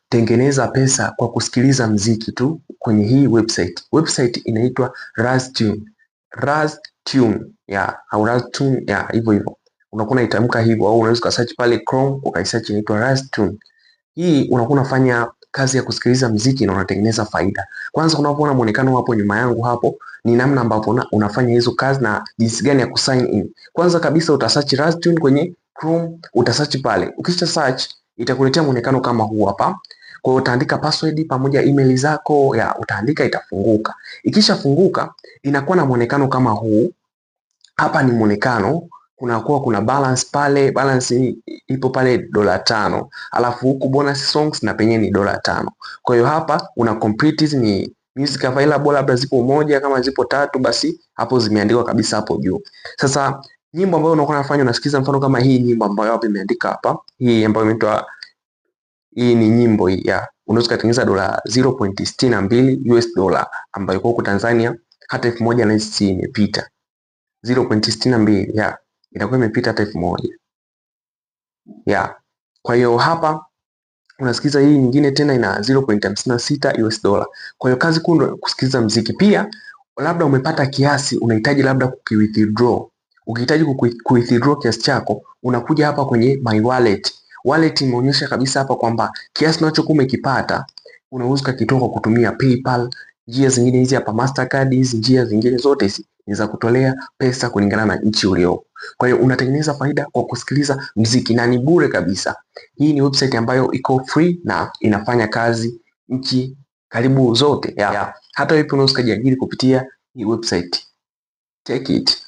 tengeneza pesa kwa kusikiliza mziki tu kwenye hii website. Website inaitwa Raztune. Raztune ya au Raztune ya hivyo hivyo. Unakuwa unaitamka hivyo au unaweza search pale Chrome ukaisearch inaitwa Raztune. Hii unakuwa unafanya kazi ya kusikiliza mziki na unatengeneza faida. Kwanza unapoona muonekano hapo nyuma yangu hapo ni namna ambavyo unafanya hizo kazi na jinsi gani ya kusign in. Kwanza kabisa utasearch Raztune kwenye Chrome, utasearch pale. Ukisha search itakuletea muonekano kama huu hapa. Kwa hiyo utaandika password pamoja email zako ya utaandika, itafunguka. Ikishafunguka inakuwa na muonekano kama huu. Hapa ni muonekano, kuna balance pale, balance ipo pale $5. Alafu huku bonus songs na penye ni $5. Kwa hiyo hapa una complete ni music available, labda zipo moja, kama zipo tatu basi hapo zimeandikwa kabisa hapo juu. Sasa nyimbo ambayo unakuwa unafanya unasikiza, mfano kama hii nyimbo ambayo hapo imeandika hapa, hii ambayo imeitwa, hii ni nyimbo hii ya unaweza kutengeneza $0.62 US, ambayo kwa huko Tanzania hata 1000 na hisi imepita 0.62 ya itakuwa imepita hata 1000 ya. Kwa hiyo hapa unasikiza hii nyingine tena ina 0.56 US. Kwa hiyo kazi kuu kusikiza mziki. Pia labda umepata kiasi unahitaji labda kuwithdraw. Ukihitaji kuwithdraw kiasi chako unakuja hapa kwenye my wallet. Wallet imeonyesha kabisa hapa kwamba kiasi unachokuwa umekipata unaweza kukitoa kutumia PayPal, njia zingine hizi hapa Mastercard, hizi njia zingine zote hizi ni za kutolea pesa kulingana na nchi uliopo. Kwa hiyo unatengeneza faida kwa kusikiliza mziki na ni bure kabisa. Hii ni website ambayo iko free na inafanya kazi nchi karibu zote. Hata wewe unaweza kujiajiri kupitia hii website. Take it.